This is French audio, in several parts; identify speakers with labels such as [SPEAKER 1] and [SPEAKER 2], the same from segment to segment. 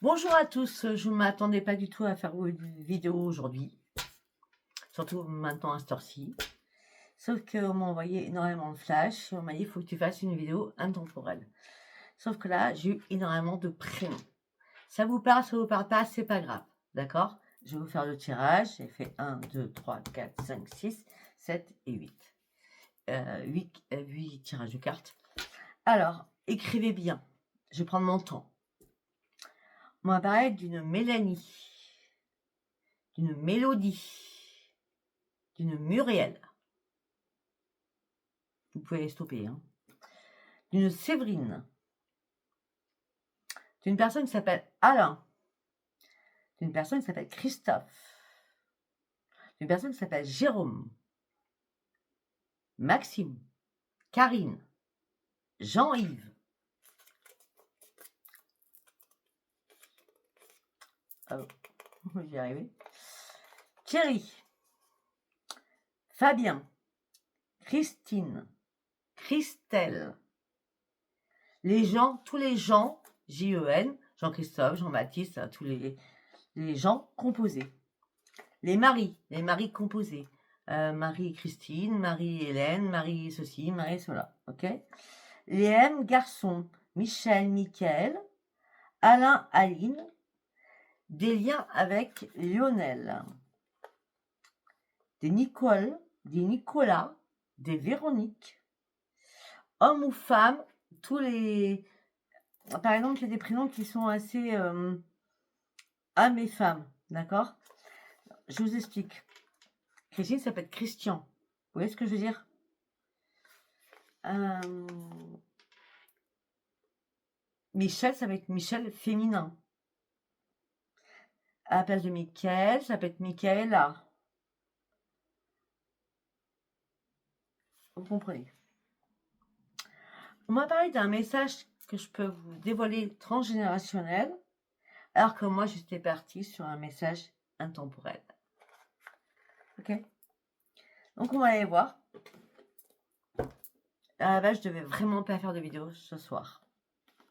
[SPEAKER 1] Bonjour à tous, je ne m'attendais pas du tout à faire une vidéo aujourd'hui, surtout maintenant à cette heure-ci. Sauf qu'on m'a envoyé énormément de flash et on m'a dit il faut que tu fasses une vidéo intemporelle. Sauf que là, j'ai eu énormément de prénoms. Ça vous parle, ça vous parle pas, c'est pas grave, d'accord? Je vais vous faire le tirage. J'ai fait 1, 2, 3, 4, 5, 6, 7 et 8. 8 tirages de cartes. Alors, écrivez bien. Je vais prendre mon temps. On va parler d'une Mélanie, d'une Mélodie, d'une Muriel. Vous pouvez stopper. Hein. D'une Séverine. D'une personne qui s'appelle Alain. D'une personne qui s'appelle Christophe. D'une personne qui s'appelle Jérôme. Maxime. Karine. Jean-Yves. Oh, j'y ai arrivé. Thierry. Fabien. Christine. Christelle. Les gens, tous les gens, J-E-N, Jean-Christophe, Jean-Baptiste, tous les gens composés. Les maris composés. Marie-Christine, Marie-Hélène, Marie ceci, Marie cela. Ok. Les M garçons. Michel, Michael. Alain, Aline. Des liens avec Lionel. Des Nicole, des Nicolas, des Véronique. Hommes ou femmes, tous les... Par exemple, il y a des prénoms qui sont assez hommes et femmes, d'accord? Je vous explique. Christine, ça peut être Christian. Vous voyez ce que je veux dire? Michel, ça va être Michel féminin. À la place de Michael, ça peut être Michaela. Vous comprenez? On m'a parlé d'un message que je peux vous dévoiler transgénérationnel, alors que moi, j'étais partie sur un message intemporel. Ok? Donc, on va aller voir. À la base, je devais vraiment pas faire de vidéo ce soir.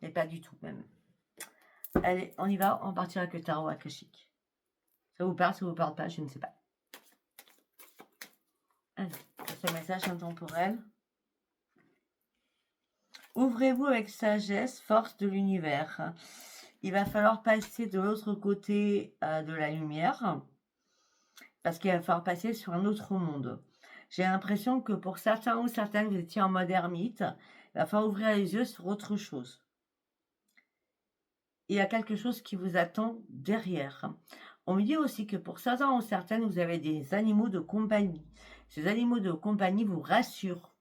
[SPEAKER 1] Et pas du tout, même. Allez, on y va. On partira avec le tarot akashique. Ça vous parle pas, je ne sais pas. Allez, ce message intemporel. Ouvrez-vous avec sagesse, force de l'univers. Il va falloir passer de l'autre côté de la lumière, parce qu'il va falloir passer sur un autre monde. J'ai l'impression que pour certains ou certaines, vous étiez en mode ermite. Il va falloir ouvrir les yeux sur autre chose. Il y a quelque chose qui vous attend derrière. On me dit aussi que pour certains ou certaines, vous avez des animaux de compagnie. Ces animaux de compagnie vous rassurent.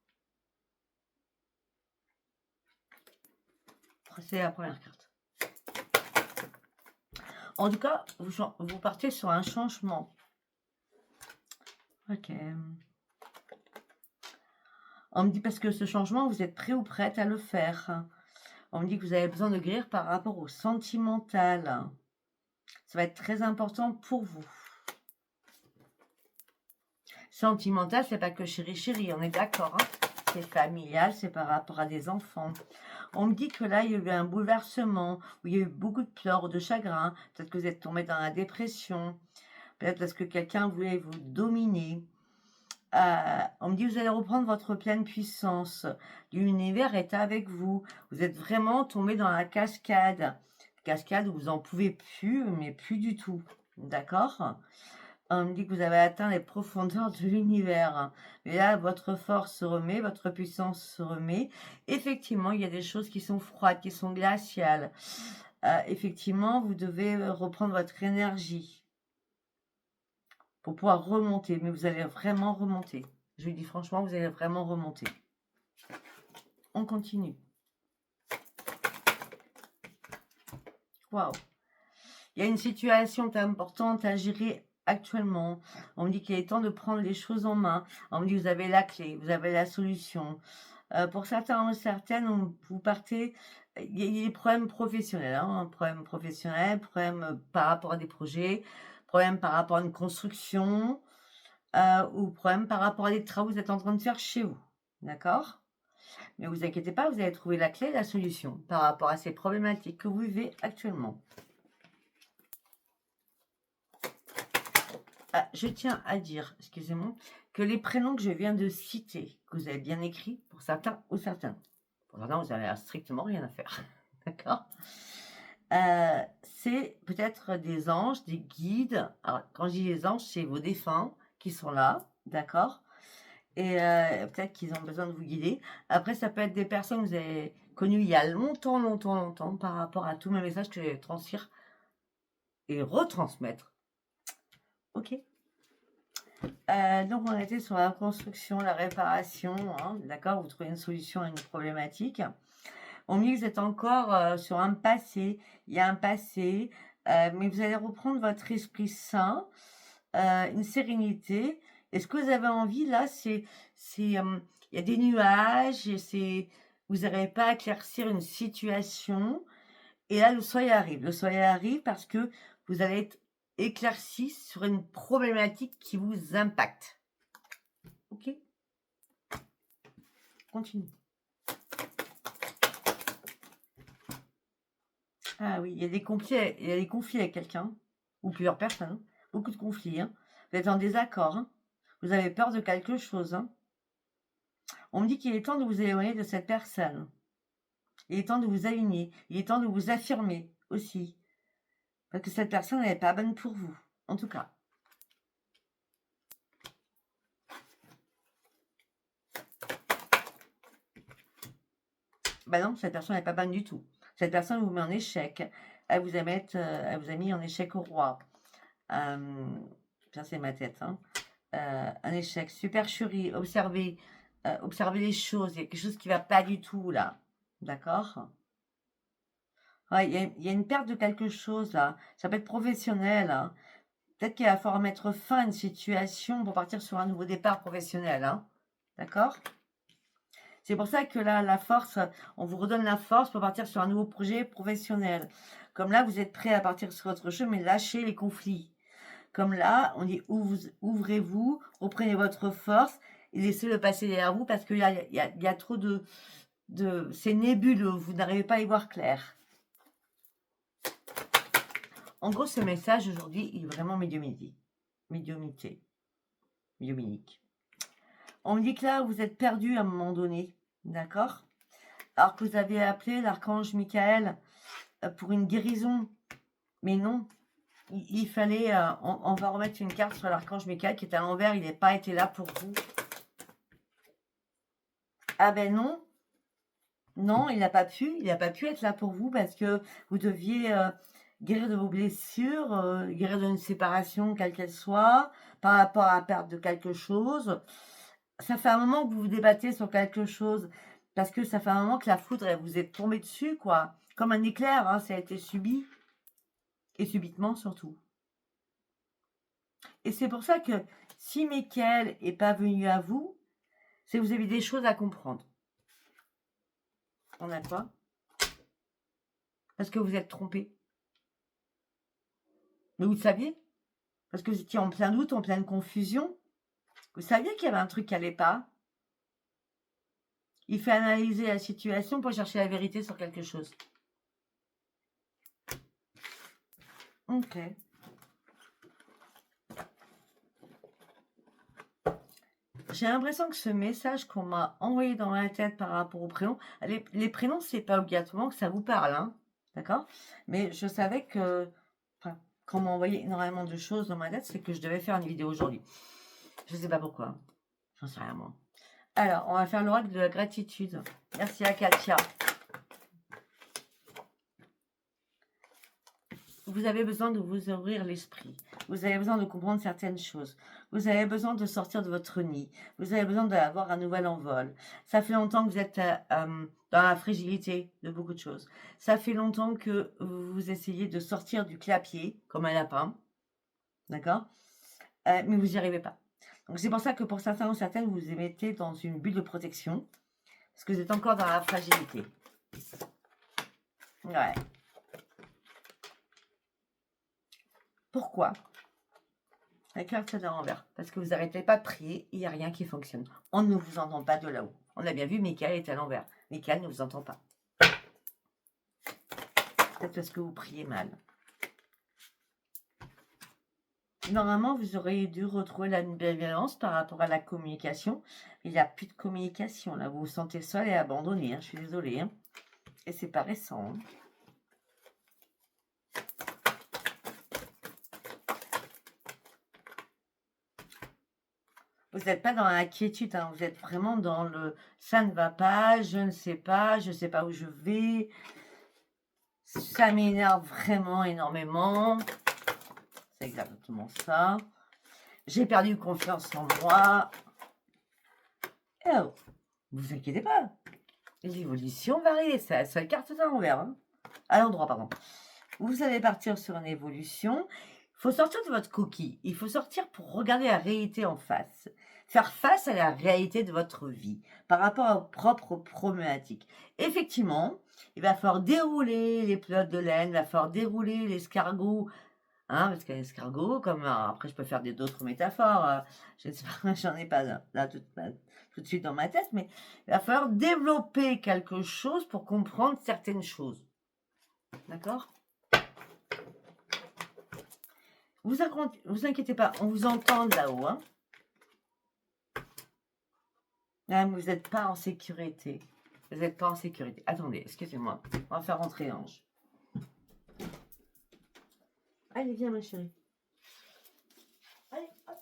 [SPEAKER 1] C'est la première carte. En tout cas, vous partez sur un changement. Ok. On me dit parce que ce changement, vous êtes prêt ou prête à le faire. On me dit que vous avez besoin de guérir par rapport au sentimental. Ça va être très important pour vous. Sentimental, c'est pas que chéri, on est d'accord. Hein, c'est familial, c'est par rapport à des enfants. On me dit que là, il y a eu un bouleversement, où il y a eu beaucoup de pleurs, de chagrin. Peut-être que vous êtes tombé dans la dépression. Peut-être parce que quelqu'un voulait vous dominer. On me dit que vous allez reprendre votre pleine puissance. L'univers est avec vous. Vous êtes vraiment tombé dans la cascade. Cascade où vous n'en pouvez plus, mais plus du tout. D'accord? On me dit que vous avez atteint les profondeurs de l'univers. Mais là, votre force se remet, votre puissance se remet. Effectivement, il y a des choses qui sont froides, qui sont glaciales. Effectivement, vous devez reprendre votre énergie pour pouvoir remonter. Mais vous allez vraiment remonter. Je vous dis franchement, vous allez vraiment remonter. On continue. Waouh. Il y a une situation importante à gérer actuellement. On me dit qu'il est temps de prendre les choses en main. On me dit que vous avez la clé, vous avez la solution. Pour certains ou certaines, vous partez... Il y a des problèmes professionnels. Hein, problèmes professionnels, problèmes par rapport à des projets, problèmes par rapport à une construction, ou problèmes par rapport à des travaux que vous êtes en train de faire chez vous. D'accord? Mais vous inquiétez pas, vous allez trouver la clé et la solution par rapport à ces problématiques que vous vivez actuellement. Ah, je tiens à dire, excusez-moi, que les prénoms que je viens de citer, que vous avez bien écrits, pour certains ou certaines, pour certains, vous n'avez strictement rien à faire. D'accord? C'est peut-être des anges, des guides. Alors, quand je dis les anges, c'est vos défunts qui sont là, d'accord? Et peut-être qu'ils ont besoin de vous guider. Après, ça peut être des personnes que vous avez connues il y a longtemps, longtemps, longtemps, par rapport à tous mes messages que je vais transcrire et retransmettre. Ok. Donc, on était sur la construction, la réparation, hein, d'accord? Vous trouvez une solution à une problématique. On me dit que vous êtes encore sur un passé. Il y a un passé, mais vous allez reprendre votre esprit sain, une sérénité. Et ce que vous avez envie, là, il y a des nuages, et vous n'arrivez pas à éclaircir une situation. Et là, le soleil arrive. Le soleil arrive parce que vous allez être éclairci sur une problématique qui vous impacte. Ok? Continue. Ah oui, il y a des conflits avec quelqu'un, ou plusieurs personnes, beaucoup de conflits, hein. Vous êtes en désaccord, hein. Vous avez peur de quelque chose, hein. On me dit qu'il est temps de vous éloigner de cette personne. Il est temps de vous aligner. Il est temps de vous affirmer aussi. Parce que cette personne, elle n'est pas bonne pour vous. En tout cas. Bah non, cette personne n'est pas bonne du tout. Cette personne vous met en échec. Elle vous a mis en échec au roi. Ça, c'est ma tête, hein. Un échec. Supercherie. Observez les choses. Il y a quelque chose qui ne va pas du tout, là. D'accord? Ouais, il y a une perte de quelque chose, là. Ça peut être professionnel, hein. Peut-être qu'il va falloir mettre fin à une situation pour partir sur un nouveau départ professionnel, hein. D'accord? C'est pour ça que là, la force, on vous redonne la force pour partir sur un nouveau projet professionnel. Comme là, vous êtes prêt à partir sur autre chose, mais lâchez les conflits. Comme là, on dit ouvrez-vous, reprenez votre force et laissez-le passer derrière vous parce qu'il y a trop de c'est nébuleux, vous n'arrivez pas à y voir clair. En gros, ce message aujourd'hui, il est vraiment médiumnique. On me dit que là, vous êtes perdu à un moment donné, d'accord? Alors que vous avez appelé l'archange Michael pour une guérison, mais non. Il fallait, on va remettre une carte sur l'archange Michael qui est à l'envers, il n'a pas été là pour vous. Ah ben non, non, il n'a pas pu être là pour vous parce que vous deviez guérir de vos blessures, guérir d'une séparation, quelle qu'elle soit, par rapport à la perte de quelque chose. Ça fait un moment que vous vous débattez sur quelque chose parce que ça fait un moment que la foudre, elle vous est tombée dessus, quoi. Comme un éclair, hein, ça a été subi et subitement surtout. Et c'est pour ça que si Michael n'est pas venu à vous, c'est que vous avez des choses à comprendre. On a quoi? Parce que vous êtes trompé. Mais vous le saviez? Parce que vous étiez en plein doute, en pleine confusion. Vous saviez qu'il y avait un truc qui n'allait pas. Il fait analyser la situation pour chercher la vérité sur quelque chose. Ok. J'ai l'impression que ce message qu'on m'a envoyé dans la tête par rapport aux prénoms, les prénoms, c'est pas obligatoirement que ça vous parle, hein, d'accord? Mais je savais que, enfin, quand on m'a envoyé énormément de choses dans ma tête, c'est que je devais faire une vidéo aujourd'hui. Je sais pas pourquoi. J'en sais rien, moi. Alors, on va faire l'oracle de la gratitude. Merci à Katia. Vous avez besoin de vous ouvrir l'esprit. Vous avez besoin de comprendre certaines choses. Vous avez besoin de sortir de votre nid. Vous avez besoin d'avoir un nouvel envol. Ça fait longtemps que vous êtes dans la fragilité de beaucoup de choses. Ça fait longtemps que vous essayez de sortir du clapier, comme un lapin. D'accord? Mais vous n'y arrivez pas. Donc c'est pour ça que pour certains ou certaines, vous vous mettez dans une bulle de protection. Parce que vous êtes encore dans la fragilité. Ouais. Pourquoi? La carte de l'envers. Parce que vous n'arrêtez pas de prier, il n'y a rien qui fonctionne. On ne vous entend pas de là-haut. On a bien vu, Michael est à l'envers. Michael ne vous entend pas. Peut-être parce que vous priez mal. Normalement, vous auriez dû retrouver la bienveillance par rapport à la communication. Il n'y a plus de communication, là. Vous vous sentez seul et abandonné, hein. Je suis désolée, hein. Et c'est pas récent, hein. Vous n'êtes pas dans l'inquiétude, hein. Vous êtes vraiment dans le « ça ne va pas, je ne sais pas où je vais, ça m'énerve vraiment énormément ». C'est exactement ça. J'ai perdu confiance en moi. Et oh, vous inquiétez pas. L'évolution varie, c'est la seule carte à l'envers, hein. À l'endroit, pardon. Vous allez partir sur une évolution. Il faut sortir de votre coquille. Il faut sortir pour regarder la réalité en face. Faire face à la réalité de votre vie par rapport à vos propres problématiques. Effectivement, il va falloir dérouler les pelotes de laine, il va falloir dérouler l'escargot. Hein, parce qu'un escargot, comme après je peux faire d'autres métaphores, je ne sais pas, j'en ai pas là tout de suite dans ma tête, mais il va falloir développer quelque chose pour comprendre certaines choses. D'accord? Vous inquiétez pas, on vous entend de là-haut. Hein. Là, vous n'êtes pas en sécurité. Vous n'êtes pas en sécurité. Attendez, excusez-moi. On va faire rentrer l'ange. Allez, viens ma chérie. Allez, hop.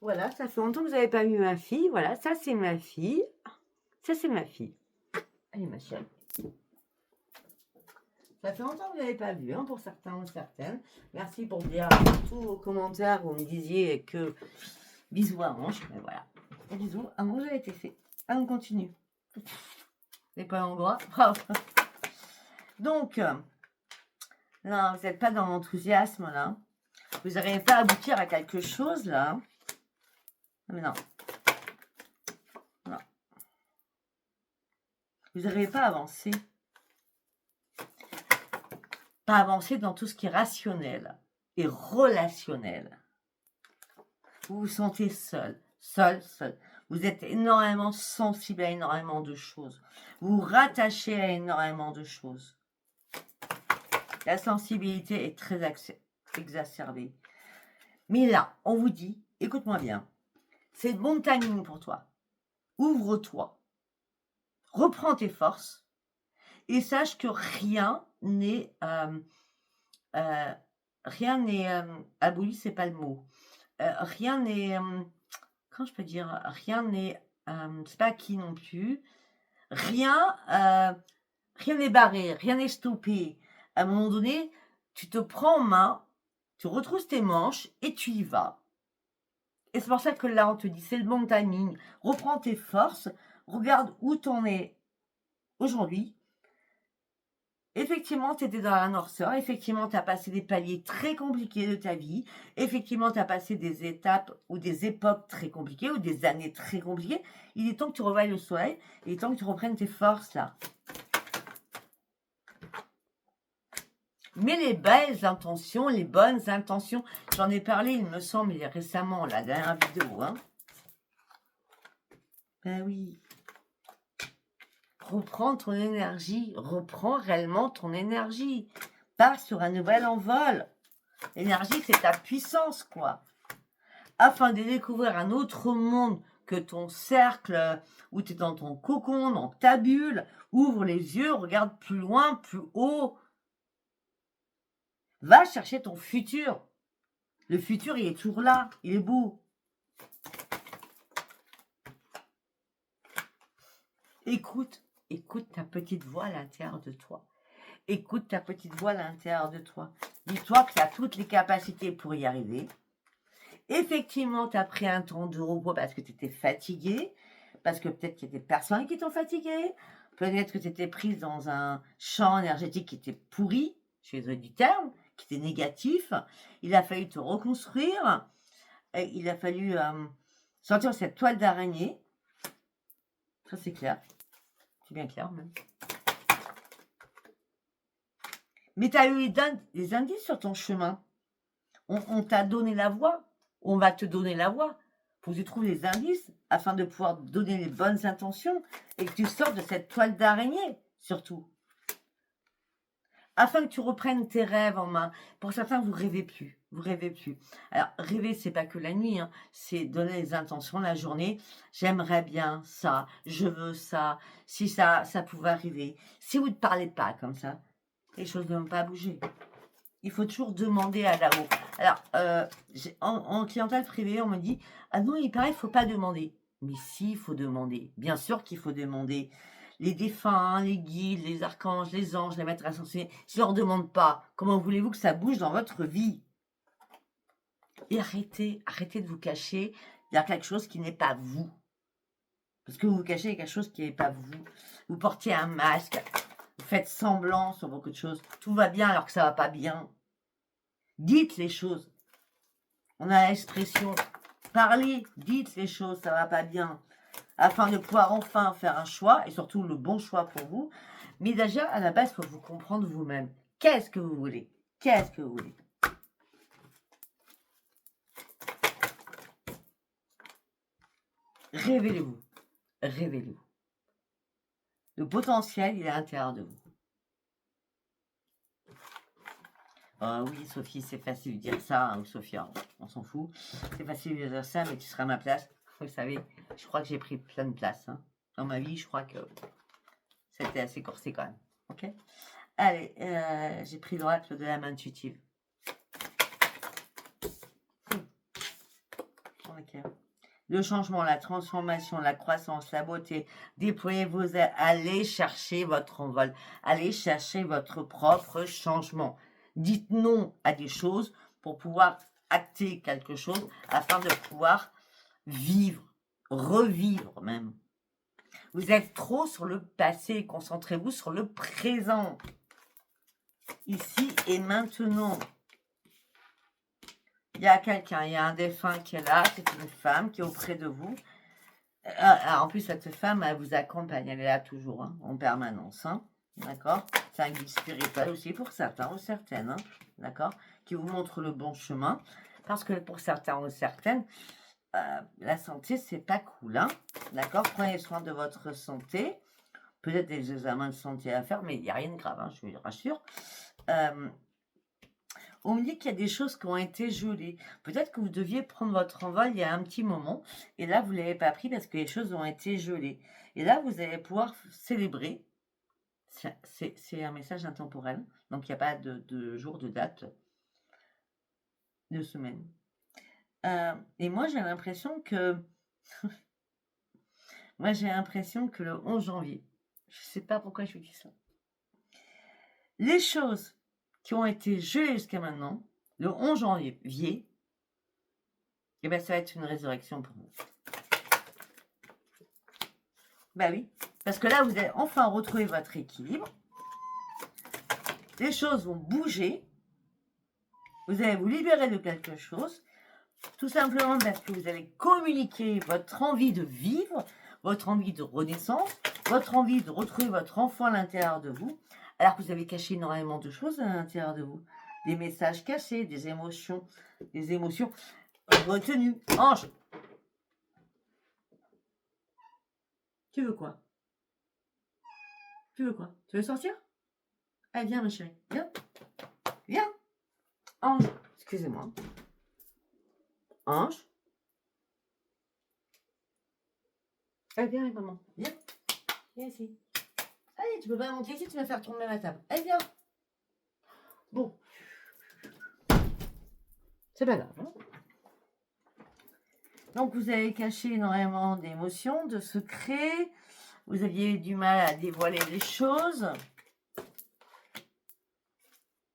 [SPEAKER 1] Voilà, ça fait longtemps que vous n'avez pas vu ma fille. Voilà, ça c'est ma fille. Ça c'est ma fille. Allez ma chérie. Ça fait longtemps que vous n'avez pas vu, hein, pour certains ou certaines. Merci pour dire tous vos commentaires où vous me disiez que bisous à Ange. Mais voilà, bisous, Ange a été fait. Allez, on continue. C'est pas l'endroit. Donc, non, vous n'êtes pas dans l'enthousiasme là. Vous n'arrivez pas à aboutir à quelque chose là. Mais non. Non. Vous n'arrivez pas à avancer. Pas avancer dans tout ce qui est rationnel et relationnel. Vous vous sentez seul. Vous êtes énormément sensible à énormément de choses. Vous vous rattachez à énormément de choses. La sensibilité est très exacerbée. Mais là, on vous dit, écoute-moi bien, c'est le bon timing pour toi. Ouvre-toi. Reprends tes forces et sache que rien n'est aboli, c'est pas le mot. Rien n'est, comment je peux dire, rien n'est, c'est pas acquis non plus. Rien n'est barré, rien n'est stoppé. À un moment donné, tu te prends en main, tu retrousses tes manches et tu y vas. Et c'est pour ça que là, on te dit, c'est le bon timing. Reprends tes forces, regarde où t'en es aujourd'hui. Effectivement, tu étais dans la noirceur. Effectivement, tu as passé des paliers très compliqués de ta vie. Effectivement, tu as passé des étapes ou des époques très compliquées ou des années très compliquées. Il est temps que tu revoies le soleil. Il est temps que tu reprennes tes forces, là. Mais les belles intentions, les bonnes intentions, j'en ai parlé, il me semble, récemment, la dernière vidéo. Hein. Ben oui. Reprends ton énergie, reprends réellement ton énergie. Pars sur un nouvel envol. L'énergie, c'est ta puissance, quoi. Afin de découvrir un autre monde que ton cercle, où tu es dans ton cocon, dans ta bulle. Ouvre les yeux, regarde plus loin, plus haut. Va chercher ton futur. Le futur, il est toujours là. Il est beau. Écoute ta petite voix à l'intérieur de toi. Écoute ta petite voix à l'intérieur de toi. Dis-toi que tu as toutes les capacités pour y arriver. Effectivement, tu as pris un temps de repos parce que tu étais fatigué, parce que peut-être qu'il y a des personnes qui t'ont fatigué, peut-être que tu étais prise dans un champ énergétique qui était pourri, je suis désolée du terme, qui était négatif. Il a fallu te reconstruire, et il a fallu sortir cette toile d'araignée. Ça, c'est clair. C'est bien clair, même. Mais tu as eu des indices sur ton chemin. On t'a donné la voie. On va te donner la voie. Faut que tu trouves les indices afin de pouvoir donner les bonnes intentions et que tu sortes de cette toile d'araignée, surtout. afin que tu reprennes tes rêves en main. Pour certains, vous rêvez plus. Vous rêvez plus. Alors, rêver, c'est pas que la nuit, hein, c'est donner les intentions la journée. J'aimerais bien ça, je veux ça, si ça pouvait arriver. Si vous ne parlez pas comme ça, les choses ne vont pas bouger. Il faut toujours demander à là-haut. Alors, en clientèle privée, on me dit, ah non, il paraît qu'il ne faut pas demander. Mais si, il faut demander. Bien sûr qu'il faut demander. Les défunts, les guides, les archanges, les anges, les maîtres ascensionnés, s'ils ne leur demandent pas, comment voulez-vous que ça bouge dans votre vie? Et arrêtez de vous cacher derrière quelque chose qui n'est pas vous. Parce que vous vous cachez quelque chose qui n'est pas vous. Vous portez un masque, vous faites semblant sur beaucoup de choses. Tout va bien alors que ça ne va pas bien. Dites les choses. On a l'expression parlez, dites les choses, ça ne va pas bien. Afin de pouvoir enfin faire un choix, et surtout le bon choix pour vous. Mais déjà, à la base, il faut vous comprendre vous-même. Qu'est-ce que vous voulez? Qu'est-ce que vous voulez? Révélez-vous. Révélez-vous. Le potentiel, il est à l'intérieur de vous. Oui, Sophie, c'est facile de dire ça, hein, ou Sophia, on s'en fout. C'est facile de dire ça, mais tu seras à ma place. Vous savez, je crois que j'ai pris plein de place. Hein. Dans ma vie, je crois que c'était assez corsé quand même. Ok. Allez, j'ai pris l'oracle de l'âme intuitive. Ok. Le changement, la transformation, la croissance, la beauté. Déployez vos ailes. Allez chercher votre envol. Allez chercher votre propre changement. Dites non à des choses pour pouvoir acter quelque chose afin de pouvoir vivre, revivre même. Vous êtes trop sur le passé. Concentrez-vous sur le présent. Ici et maintenant. Il y a quelqu'un, il y a un défunt qui est là, c'est une femme qui est auprès de vous. En plus, cette femme, elle vous accompagne, elle est là toujours, hein, en permanence. Hein, d'accord? C'est un guide spirituel aussi pour certains ou certaines, hein, d'accord? Qui vous montre le bon chemin. Parce que pour certains ou certaines, la santé, c'est pas cool, hein, d'accord? Prenez soin de votre santé. Peut-être des examens de santé à faire, mais il n'y a rien de grave, hein, je vous rassure. On me dit qu'il y a des choses qui ont été gelées. Peut-être que vous deviez prendre votre envol il y a un petit moment. Et là, vous ne l'avez pas pris parce que les choses ont été gelées. Et là, vous allez pouvoir célébrer. C'est un message intemporel. Donc, il n'y a pas de jour, de date, de semaine. Et moi, j'ai l'impression que... moi, j'ai l'impression que le 11 janvier, je ne sais pas pourquoi je vous dis ça. Les choses qui ont été gelées jusqu'à maintenant, le 11 janvier, eh bien, ça va être une résurrection pour vous. Ben oui, parce que là, vous allez enfin retrouver votre équilibre. Les choses vont bouger. Vous allez vous libérer de quelque chose. Tout simplement parce que vous allez communiquer votre envie de vivre, votre envie de renaissance, votre envie de retrouver votre enfant à l'intérieur de vous, alors que vous avez caché énormément de choses à l'intérieur de vous. Des messages cachés, des émotions retenues. Ange, tu veux quoi? Tu veux quoi? Tu veux sortir? Allez, viens, ma chérie. Viens. Viens. Ange. Excusez-moi. Ange. Allez, viens avec maman. Viens. Viens ici. Allez, tu peux pas monter ici, tu vas faire tomber ma table. Allez, viens. Bon. C'est pas grave. Hein. Donc, vous avez caché énormément d'émotions, de secrets. Vous aviez du mal à dévoiler les choses.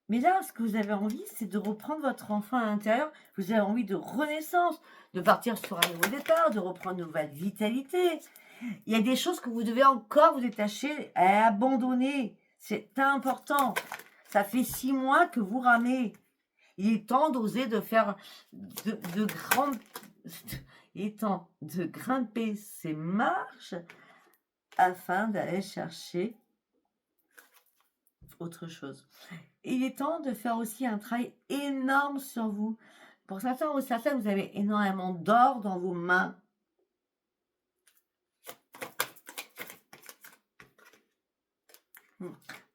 [SPEAKER 1] Mais là, ce que vous avez envie, c'est de reprendre votre enfant à l'intérieur. Vous avez envie de renaissance, de partir sur un nouveau départ, de reprendre une nouvelle vitalité. Il y a des choses que vous devez encore vous détacher et abandonner. C'est important. Ça fait 6 mois que vous ramez. Il est temps d'oser de faire il est temps de grimper ces marches afin d'aller chercher autre chose. Il est temps de faire aussi un travail énorme sur vous. Pour certains ou certaines, vous avez énormément d'or dans vos mains.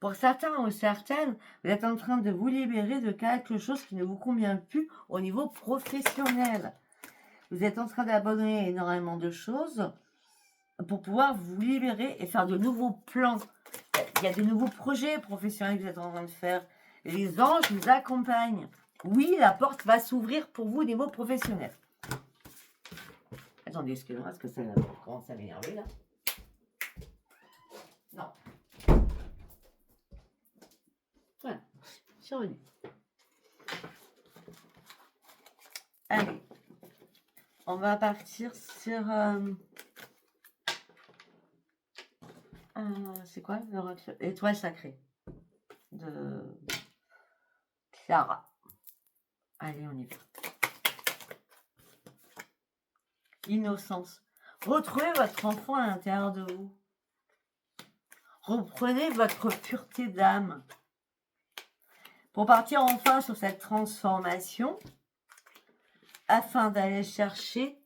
[SPEAKER 1] Pour certains ou certaines, vous êtes en train de vous libérer de quelque chose qui ne vous convient plus au niveau professionnel. Vous êtes en train d'abandonner énormément de choses pour pouvoir vous libérer et faire de nouveaux plans. Il y a de nouveaux projets professionnels que vous êtes en train de faire. Les anges vous accompagnent. Oui, la porte va s'ouvrir pour vous au niveau professionnel. Attendez, excusez-moi, parce que ça commence à m'énerver là. Non. Voilà, je suis revenue. Allez, on va partir sur... c'est quoi l'oracle? Étoile sacrée de Clara. Allez, on y va. Innocence. Retrouvez votre enfant à l'intérieur de vous. Reprenez votre pureté d'âme. Pour partir enfin sur cette transformation, afin d'aller chercher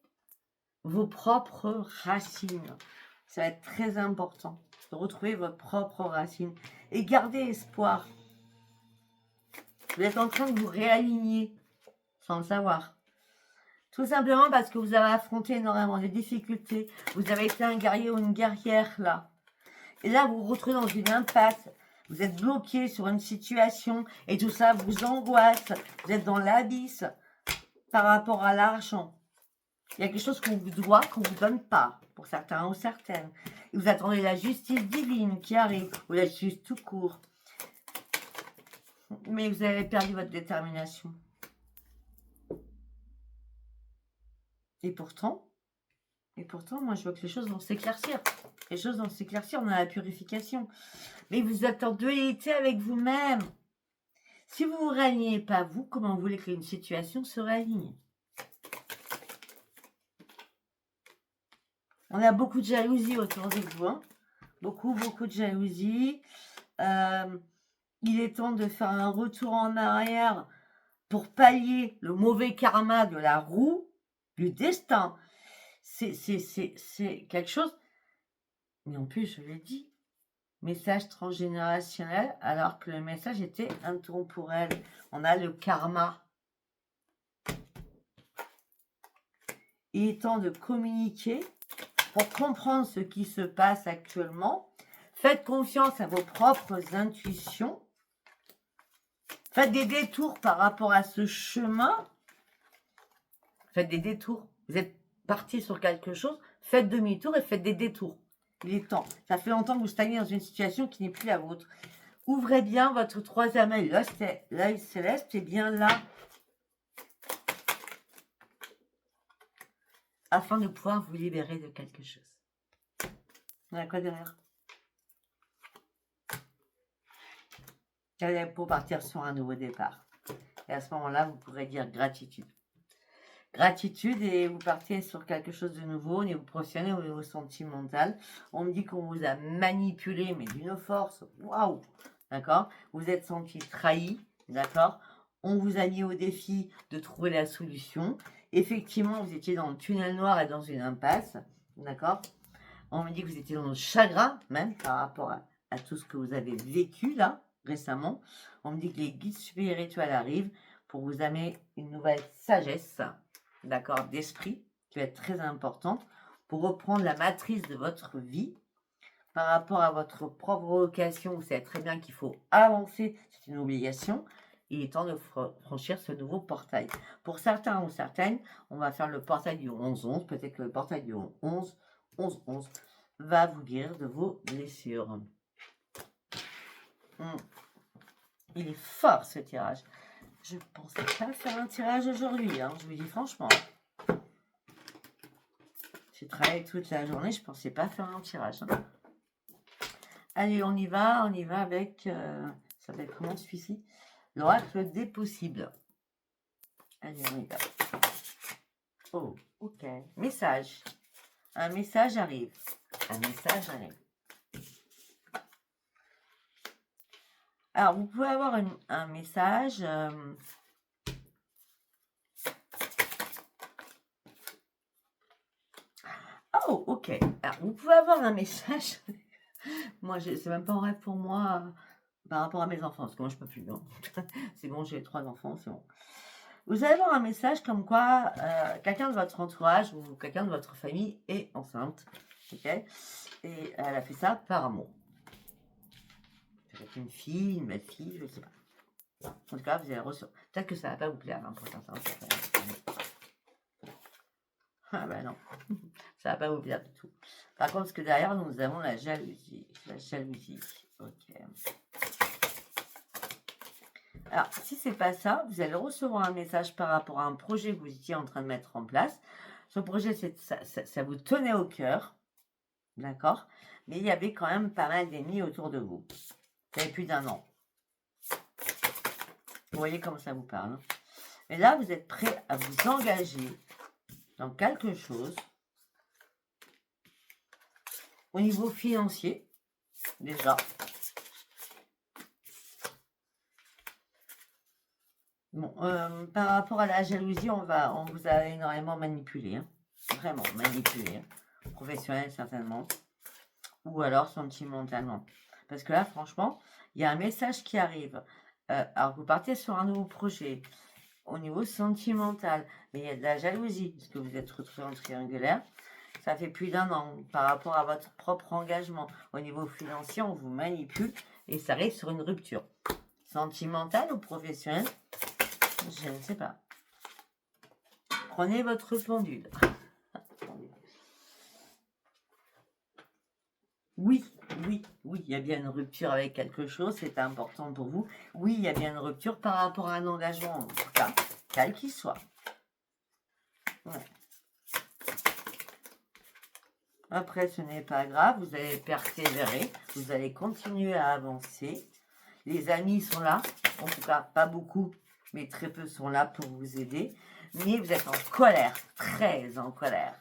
[SPEAKER 1] vos propres racines. Ça va être très important de retrouver votre propre racine et garder espoir. Vous êtes en train de vous réaligner sans le savoir. Tout simplement parce que vous avez affronté énormément de difficultés. Vous avez été un guerrier ou une guerrière là. Et là, vous vous retrouvez dans une impasse. Vous êtes bloqué sur une situation et tout ça vous angoisse. Vous êtes dans l'abysse par rapport à l'argent. Il y a quelque chose qu'on vous doit, qu'on ne vous donne pas, pour certains ou certaines. Et vous attendez la justice divine qui arrive, ou la justice tout court. Mais vous avez perdu votre détermination. Et pourtant, moi je vois que les choses vont s'éclaircir. Les choses vont s'éclaircir, on a la purification. Mais vous êtes en dualité avec vous-même. Si vous ne vous réalignez pas vous, comment vous voulez que une situation se réaligne? On a beaucoup de jalousie autour de vous. Hein, beaucoup de jalousie. Il est temps de faire un retour en arrière pour pallier le mauvais karma de la roue du destin. C'est quelque chose. Mais en plus, je l'ai dit, message transgénérationnel, alors que le message était intemporel. On a le karma. Il est temps de communiquer pour comprendre ce qui se passe actuellement. Faites confiance à vos propres intuitions. Faites des détours par rapport à ce chemin. Faites des détours. Vous êtes parti sur quelque chose, faites demi-tour et faites des détours. Il est temps. Ça fait longtemps que vous stagnez dans une situation qui n'est plus la vôtre. Ouvrez bien votre troisième œil. L'œil céleste est bien là. Afin de pouvoir vous libérer de quelque chose. On a quoi derrière? Pour partir sur un nouveau départ. Et à ce moment-là, vous pourrez dire gratitude. Gratitude et vous partez sur quelque chose de nouveau au niveau professionnel, au niveau sentimental. On me dit qu'on vous a manipulé, mais d'une force. Waouh! D'accord? Vous êtes senti trahi. D'accord? On vous a mis au défi de trouver la solution. Effectivement, vous étiez dans le tunnel noir et dans une impasse. D'accord? On me dit que vous étiez dans le chagrin, même par rapport à tout ce que vous avez vécu là, récemment. On me dit que les guides spirituels arrivent pour vous amener une nouvelle sagesse, d'accord, d'esprit, qui va être très importante, pour reprendre la matrice de votre vie. Par rapport à votre propre vocation, vous savez très bien qu'il faut avancer, c'est une obligation. Il est temps de franchir ce nouveau portail. Pour certains ou certaines, on va faire le portail du 11-11. Peut-être que le portail du 11-11 va vous guérir de vos blessures. Il est fort ce tirage. Je ne pensais pas faire un tirage aujourd'hui, hein, je vous dis franchement. J'ai travaillé toute la journée, je ne pensais pas faire un tirage. Hein. Allez, on y va avec... ça va être comment celui-ci? L'oracle des possibles. Allez, on y va. Oh, ok. Message. Un message arrive. Un message arrive. Alors, vous pouvez avoir un message... Oh, ok. Alors, vous pouvez avoir un message... Moi, c'est même pas un rêve pour moi. par rapport à mes enfants, parce que moi je peux plus, non. C'est bon, j'ai 3 enfants, c'est bon. Vous allez avoir un message comme quoi quelqu'un de votre entourage ou quelqu'un de votre famille est enceinte, ok? Et elle a fait ça par amour. Peut-être une fille, une belle fille, je ne sais pas. En tout cas, vous allez recevoir. Peut-être que ça va pas vous plaire, hein, pour certains. Ah ben non, ça va pas vous plaire du tout. Par contre, parce que derrière, nous avons la jalousie. La jalousie, ok. Alors, si c'est pas ça, vous allez recevoir un message par rapport à un projet que vous étiez en train de mettre en place. Ce projet, ça vous tenait au cœur, d'accord? Mais il y avait quand même pas mal d'ennemis autour de vous. Ça fait plus d'1 an. Vous voyez comment ça vous parle, hein? Et là, vous êtes prêt à vous engager dans quelque chose au niveau financier, déjà. Bon, par rapport à la jalousie, on vous a énormément manipulé, hein. Vraiment manipulé, hein. Professionnel certainement, ou alors sentimentalement. Parce que là, franchement, il y a un message qui arrive. Alors, vous partez sur un nouveau projet au niveau sentimental, mais il y a de la jalousie, parce que vous êtes retrouvé en triangulaire. Ça fait plus d'1 an par rapport à votre propre engagement. Au niveau financier, on vous manipule et ça arrive sur une rupture. Sentimentale ou professionnelle, je ne sais pas. Prenez votre pendule. Oui, oui, oui, il y a bien une rupture avec quelque chose, c'est important pour vous. Oui, il y a bien une rupture par rapport à un engagement, en tout cas, quel qu'il soit. Ouais. Après, ce n'est pas grave, vous allez persévérer, vous allez continuer à avancer. Les amis sont là, en tout cas, pas beaucoup, mais très peu sont là pour vous aider. Mais vous êtes en colère, très en colère.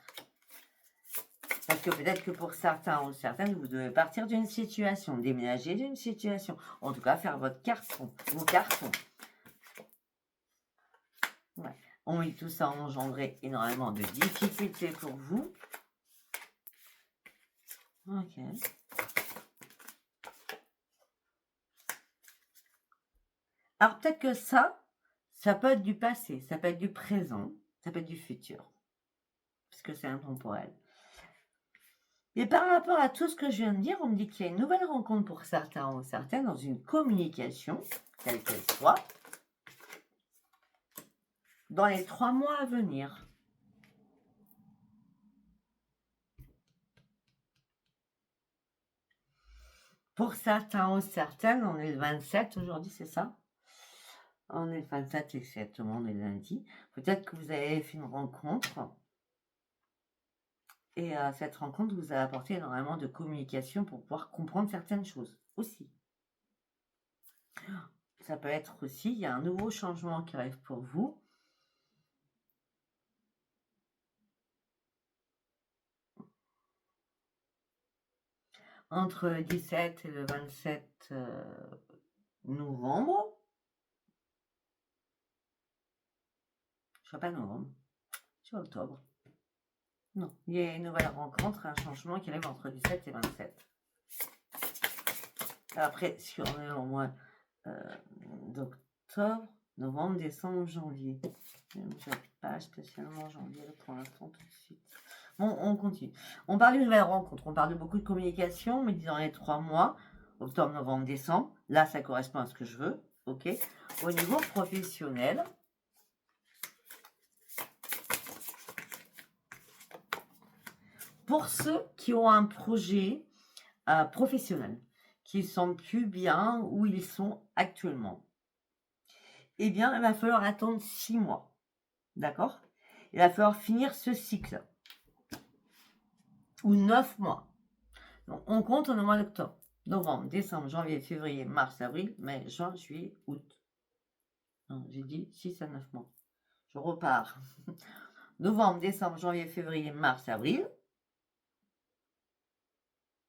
[SPEAKER 1] Parce que peut-être que pour certains ou certaines, vous devez partir d'une situation, déménager d'une situation. En tout cas, faire votre carton, vos cartons. Ouais. Oui, tout ça a engendré énormément de difficultés pour vous. Ok. Alors peut-être que ça peut être du passé, ça peut être du présent, ça peut être du futur. Parce que c'est intemporel. Et par rapport à tout ce que je viens de dire, on me dit qu'il y a une nouvelle rencontre pour certains ou certaines dans une communication, quelle qu'elle soit, dans les 3 mois à venir. Pour certains ou certaines, on est le 27 aujourd'hui, c'est ça? On est le 27 exactement, on est lundi. Peut-être que vous avez fait une rencontre et cette rencontre vous a apporté énormément de communication pour pouvoir comprendre certaines choses aussi. Ça peut être aussi, il y a un nouveau changement qui arrive pour vous. Entre le 17 et le 27 novembre. Je ne sais pas novembre, je sais octobre. Non, il y a une nouvelle rencontre, un changement qui arrive entre 17 et 27. Après, si on est au mois d'octobre, novembre, décembre, janvier. Je n'ai pas spécialement janvier pour l'instant tout de suite. Bon, on continue. On parle d'une nouvelle rencontre, on parle de beaucoup de communication, mais disons les 3 mois, octobre, novembre, décembre. Là, ça correspond à ce que je veux, ok. Au niveau professionnel, pour ceux qui ont un projet professionnel, qui ne sont plus bien où ils sont actuellement, eh bien, il va falloir attendre 6 mois. D'accord? Il va falloir finir ce cycle. Ou 9 mois. Donc, on compte au mois d'octobre, novembre, décembre, janvier, février, mars, avril, mai, juin, juillet, août. Non, j'ai dit 6 à 9 mois. Je repars. Novembre, décembre, janvier, février, mars, avril.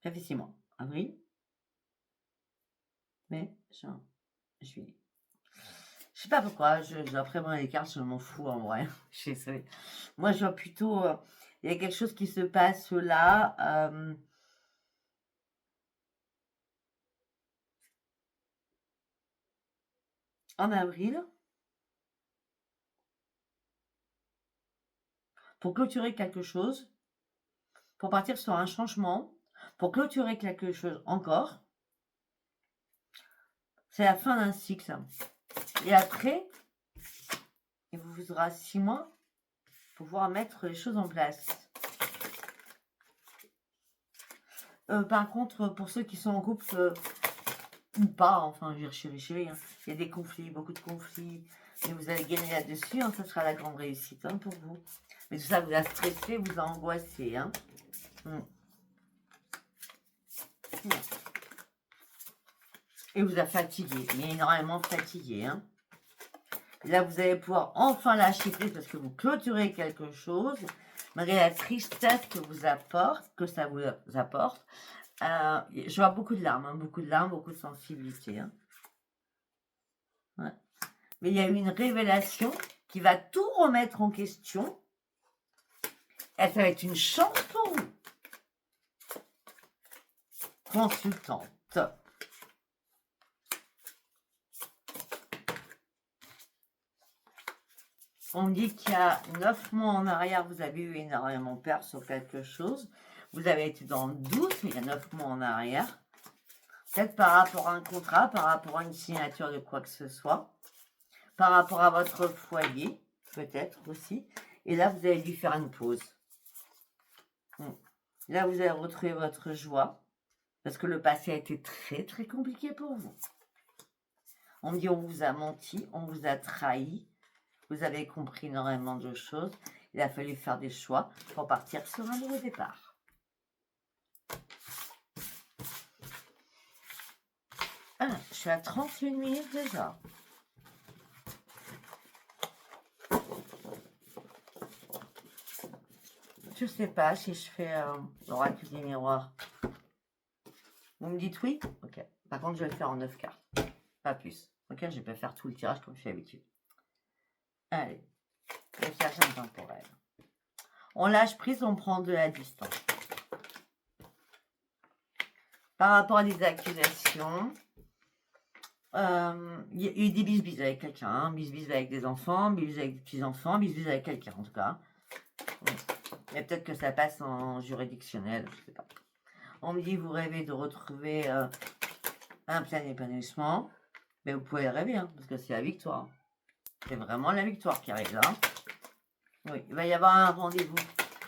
[SPEAKER 1] Ça fait 6 mois. Avril, mai, juin, juillet. Je sais pas pourquoi, après moi les cartes, je m'en fous en vrai. Je suis désolée. Moi je vois plutôt, il y a quelque chose qui se passe là. en avril pour clôturer quelque chose, pour partir sur un changement, pour clôturer quelque chose encore. C'est la fin d'un cycle. Et après, il vous faudra 6 mois pour pouvoir mettre les choses en place. Par contre, pour ceux qui sont en couple ou pas, enfin, je veux dire, chérie, hein, il y a des conflits, beaucoup de conflits, mais vous allez gagner là-dessus, hein, ça sera la grande réussite hein, pour vous. Mais tout ça vous a stressé, vous a angoissé. Hein. Et vous a fatigué, il est énormément fatigué. Hein. Là, vous allez pouvoir enfin lâcher prise parce que vous clôturez quelque chose, malgré la tristesse que ça vous apporte. Je vois beaucoup de larmes, beaucoup de sensibilité. Hein. Ouais. Mais il y a eu une révélation qui va tout remettre en question. Et ça va être une chance pour vous. Consultante. On dit qu'il y a 9 mois en arrière, vous avez eu énormément peur sur quelque chose. Vous avez été dans le doute, il y a 9 mois en arrière. Peut-être par rapport à un contrat, par rapport à une signature de quoi que ce soit. Par rapport à votre foyer, peut-être aussi. Et là, vous avez dû faire une pause. Là, vous allez retrouver votre joie. Parce que le passé a été très, très compliqué pour vous. On dit on vous a menti, on vous a trahi. Vous avez compris énormément de choses. Il a fallu faire des choix pour partir sur un nouveau départ. Ah, je suis à 31 minutes déjà. Je sais pas si je fais l'oracle des miroirs. Vous me dites oui? Ok. Par contre, je vais le faire en 9 cartes. Pas plus. Ok, je vais pas faire tout le tirage comme je suis habitué. Allez. Le tirage intemporel. On lâche prise, on prend de la distance. Par rapport à des accusations, il y a eu des bisbis avec quelqu'un, hein, bisbis avec des enfants, bisbis avec des petits-enfants, bisbis avec quelqu'un en tout cas. Mais peut-être que ça passe en juridictionnel, je sais pas. On me dit vous rêvez de retrouver un plein épanouissement. Mais vous pouvez rêver, hein, parce que c'est la victoire. C'est vraiment la victoire qui arrive là. Oui, il va y avoir un rendez-vous,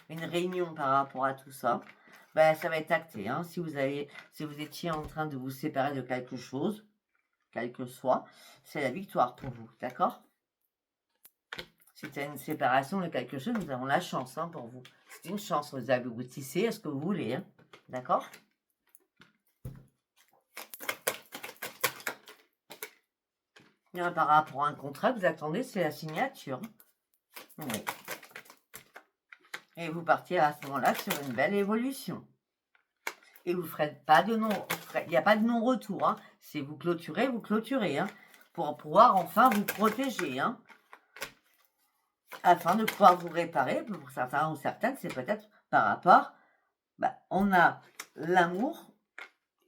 [SPEAKER 1] une réunion par rapport à tout ça. Ben, ça va être acté. Hein, si vous étiez en train de vous séparer de quelque chose, quel que soit, c'est la victoire pour vous, d'accord? Si c'est une séparation de quelque chose, nous avons la chance hein, pour vous. C'est une chance, vous aboutissez à ce que vous voulez, hein, d'accord? Par rapport à un contrat que vous attendez, c'est la signature. Oui. Et vous partez à ce moment-là sur une belle évolution. Et vous ne ferez pas de non, il n'y a pas de non-retour. Hein. C'est vous clôturez, hein, pour pouvoir enfin vous protéger. Hein, afin de pouvoir vous réparer. Pour certains ou certaines, c'est peut-être par rapport, on a l'amour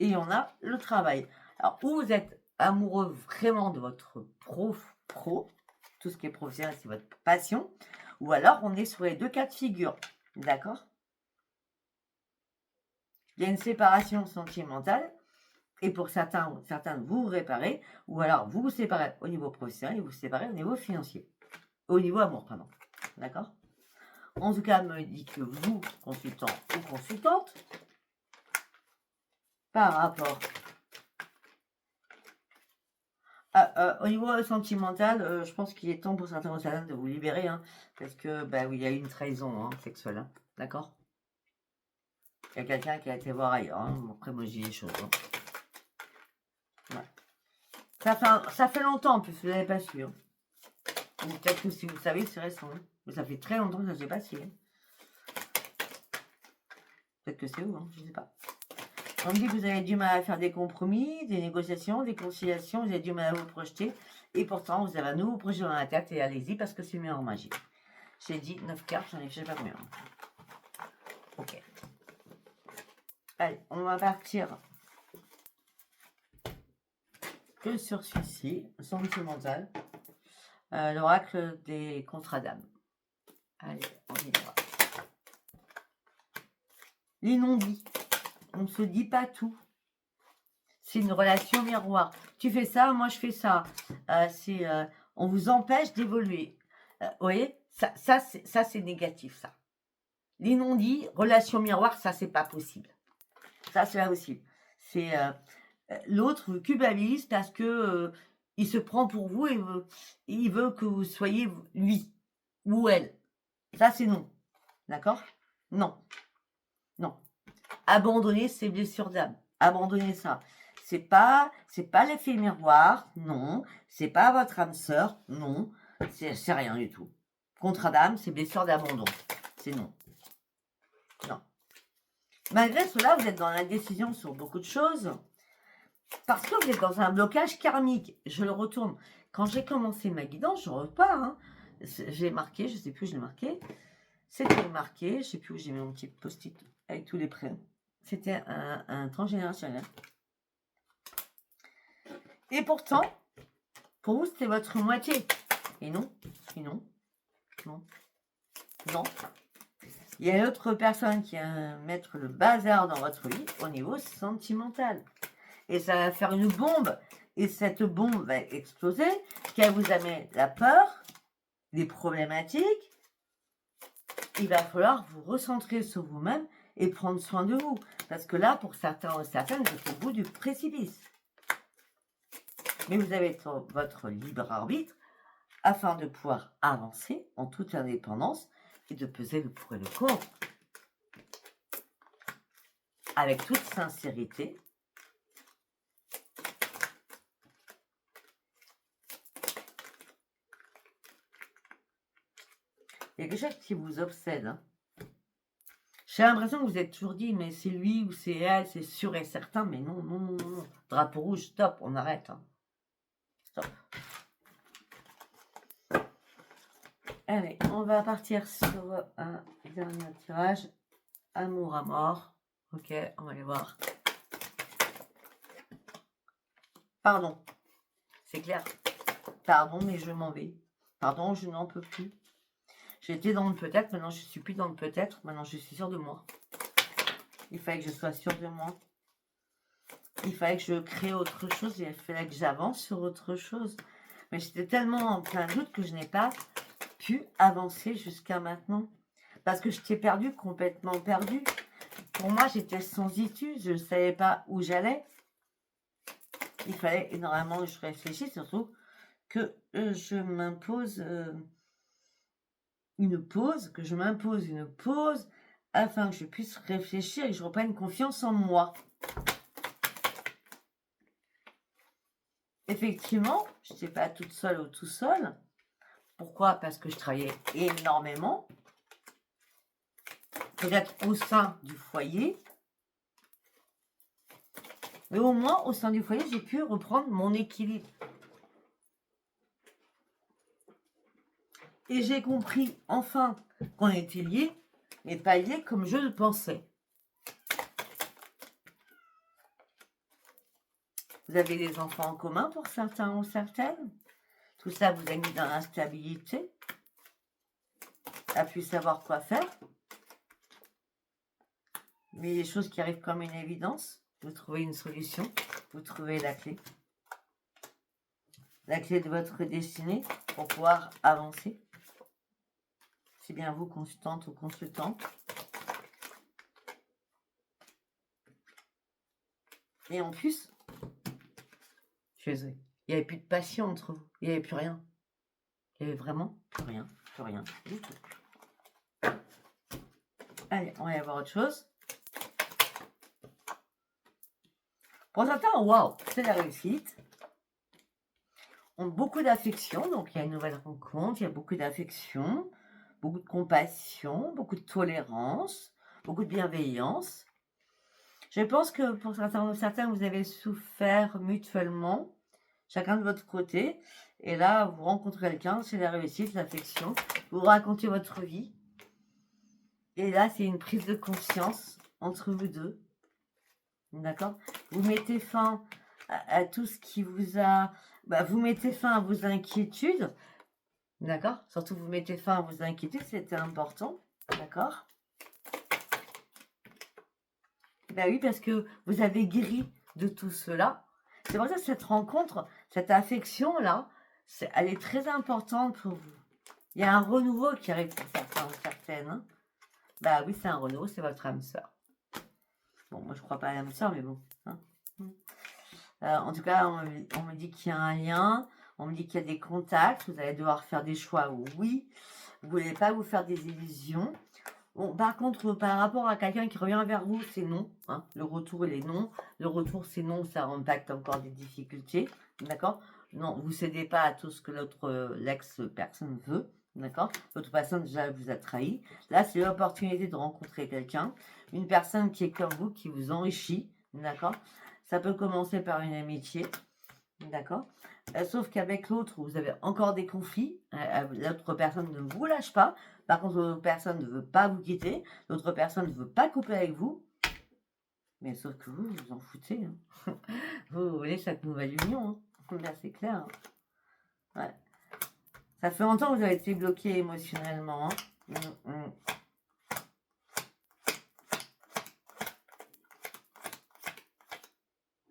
[SPEAKER 1] et on a le travail. Alors, où vous êtes amoureux vraiment de votre pro, tout ce qui est professionnel, c'est votre passion, ou alors on est sur les deux cas de figure, d'accord? Il y a une séparation sentimentale, et pour certains vous vous réparez, ou alors vous vous séparez au niveau professionnel et vous vous séparez au niveau financier, au niveau amour, pardon, d'accord? En tout cas, me dit que vous, consultant ou consultante, par rapport au niveau sentimental, je pense qu'il est temps pour certains ou certaines de vous libérer, hein, parce que, oui, il y a eu une trahison hein, sexuelle, hein, d'accord? Il y a quelqu'un qui a été voir ailleurs, hein, après moi j'ai les choses. Hein. Ouais. Ça fait longtemps en plus, vous n'avez pas su. Hein. Peut-être que si vous savez, c'est récent. Hein. Mais ça fait très longtemps que ça s'est passé. Hein. Peut-être que c'est vous, hein, je ne sais pas. On me dit que vous avez du mal à faire des compromis, des négociations, des conciliations, vous avez du mal à vous projeter. Et pourtant, vous avez un nouveau projet dans la tête et allez-y parce que c'est mieux en magie. J'ai dit 9 cartes, j'en ai fait pas mieux. Ok. Allez, on va partir que sur celui-ci, sentimental. L'oracle des contrats d'âme. Allez, on y va. Les non-dits. On ne se dit pas tout. C'est une relation miroir. Tu fais ça, moi je fais ça. On vous empêche d'évoluer. Vous voyez, ça c'est négatif, ça. Les non-dits, relation miroir, ça c'est pas possible. Ça c'est pas possible. C'est l'autre vous culpabilise parce que il se prend pour vous et il veut que vous soyez lui ou elle. Ça c'est non. D'accord? Non. Non. Abandonner ses blessures d'âme. Abandonnez ça. C'est pas l'effet miroir, non. C'est pas votre âme sœur, non. C'est rien du tout. Contrat d'âme, c'est blessure d'abandon. C'est non. Non. Malgré cela, vous êtes dans l'indécision sur beaucoup de choses. Parce que vous êtes dans un blocage karmique. Je le retourne. Quand j'ai commencé ma guidance, je repars. Hein. J'ai marqué, je sais plus où je l'ai marqué. C'était marqué, je sais plus où j'ai mis mon petit post-it avec tous les prénoms. C'était un transgénérationnel. Et pourtant, pour vous, c'était votre moitié. Et non, et non, non, non. Il y a une autre personne qui va mettre le bazar dans votre vie au niveau sentimental. Et ça va faire une bombe. Et cette bombe va exploser, qui vous amène la peur, des problématiques. Il va falloir vous recentrer sur vous-même et prendre soin de vous. Parce que là, pour certains ou certaines, vous êtes au bout du précipice. Mais vous avez votre libre arbitre afin de pouvoir avancer en toute indépendance et de peser le pour et le contre. Avec toute sincérité. Il y a quelque chose qui vous obsède. Hein. J'ai l'impression que vous êtes toujours dit, mais c'est lui ou c'est elle, c'est sûr et certain. Mais non, non, non, non. Drapeau rouge, stop, on arrête. Hein. Stop. Allez, on va partir sur un dernier tirage. Amour à mort. Ok, on va aller voir. Pardon. C'est clair. Pardon, mais je m'en vais. Pardon, je n'en peux plus. J'étais dans le peut-être, maintenant je ne suis plus dans le peut-être. Maintenant je suis sûre de moi. Il fallait que je sois sûre de moi. Il fallait que je crée autre chose. Il fallait que j'avance sur autre chose. Mais j'étais tellement en plein doute que je n'ai pas pu avancer jusqu'à maintenant. Parce que je t'ai perdu, complètement perdu. Pour moi, j'étais sans issue. Je ne savais pas où j'allais. Il fallait énormément que je réfléchisse, surtout que je m'impose une pause, afin que je puisse réfléchir et que je reprenne confiance en moi. Effectivement, je n'étais pas toute seule ou tout seul. Pourquoi? Parce que je travaillais énormément. Peut-être au sein du foyer. Mais au moins, au sein du foyer, j'ai pu reprendre mon équilibre. Et j'ai compris, enfin, qu'on était liés, mais pas liés comme je le pensais. Vous avez des enfants en commun pour certains ou certaines. Tout ça vous a mis dans l'instabilité. A pu savoir quoi faire. Mais les choses qui arrivent comme une évidence, vous trouvez une solution, vous trouvez la clé. La clé de votre destinée pour pouvoir avancer. C'est bien vous, consultante ou consultant. Et en plus, je suis désolée, il n'y avait plus de passion entre vous. Il n'y avait plus rien. Il n'y avait vraiment plus rien du tout. Allez, on va y avoir autre chose. Pour certains, waouh, c'est la réussite. On a beaucoup d'affection, donc il y a une nouvelle rencontre, il y a beaucoup d'affection, beaucoup de compassion, beaucoup de tolérance, beaucoup de bienveillance. Je pense que pour certains, vous avez souffert mutuellement, chacun de votre côté. Et là, vous rencontrez quelqu'un, c'est la réussite, l'affection. Vous racontez votre vie. Et là, c'est une prise de conscience entre vous deux. D'accord? Vous mettez fin à tout ce qui vous a... Bah, vous mettez fin à vos inquiétudes, d'accord? Surtout, vous mettez fin à vos inquiétudes, c'était important, d'accord? Bah oui, parce que vous avez guéri de tout cela. C'est pour ça que cette rencontre, cette affection-là, elle est très importante pour vous. Il y a un renouveau qui arrive pour certains, certaines. Hein. Bah oui, c'est un renouveau, c'est votre âme sœur. Bon, moi je crois pas à l'âme sœur, mais bon. Hein. En tout cas, on me dit qu'il y a un lien, on me dit qu'il y a des contacts, vous allez devoir faire des choix, oui. Vous voulez pas vous faire des illusions. Bon, par contre, par rapport à quelqu'un qui revient vers vous, c'est non. Hein. Le retour, il est non. Le retour, c'est non, ça impacte encore des difficultés. D'accord? Non, vous cédez pas à tout ce que l'ex-personne veut. D'accord? L'autre personne, déjà, vous a trahi. Là, c'est l'opportunité de rencontrer quelqu'un. Une personne qui est comme vous, qui vous enrichit. D'accord? Ça peut commencer par une amitié. D'accord? Sauf qu'avec l'autre, vous avez encore des conflits. L'autre personne ne vous lâche pas. Par contre, l'autre personne ne veut pas vous quitter. L'autre personne ne veut pas couper avec vous. Mais sauf que vous, vous en foutez. Hein. Vous voulez cette nouvelle union. Hein. Là, c'est clair. Hein. Ouais. Ça fait longtemps que vous avez été bloqué émotionnellement. Hein.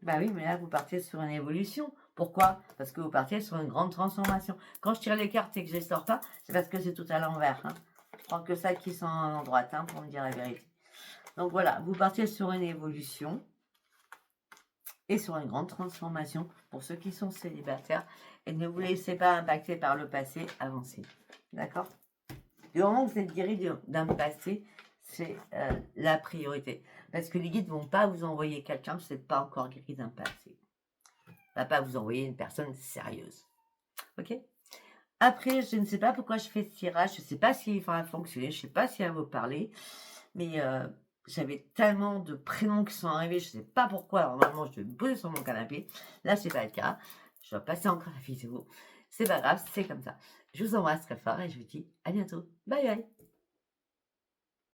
[SPEAKER 1] Bah oui, mais là, vous partez sur une évolution. Pourquoi? Parce que vous partez sur une grande transformation. Quand je tire les cartes et que je les sors pas, c'est parce que c'est tout à l'envers. Hein. Je prends que ça qui sont en droite, hein, pour me dire la vérité. Donc voilà, vous partez sur une évolution et sur une grande transformation pour ceux qui sont célibataires. Et ne vous laissez pas impacter par le passé, avancez. D'accord? Du moment où vous êtes guéri d'un passé, c'est la priorité. Parce que les guides ne vont pas vous envoyer quelqu'un qui n'est pas encore guéri d'un passé. Il ne va pas vous envoyer une personne sérieuse. Ok? Après, je ne sais pas pourquoi je fais ce tirage. Je ne sais pas s'il va fonctionner. Je ne sais pas si elle va vous parler. Mais j'avais tellement de prénoms qui sont arrivés. Je ne sais pas pourquoi. Alors, normalement, je vais me poser sur mon canapé. Là, ce n'est pas le cas. Je dois passer encore la vidéo. C'est pas grave, c'est comme ça. Je vous embrasse très fort et je vous dis à bientôt. Bye bye.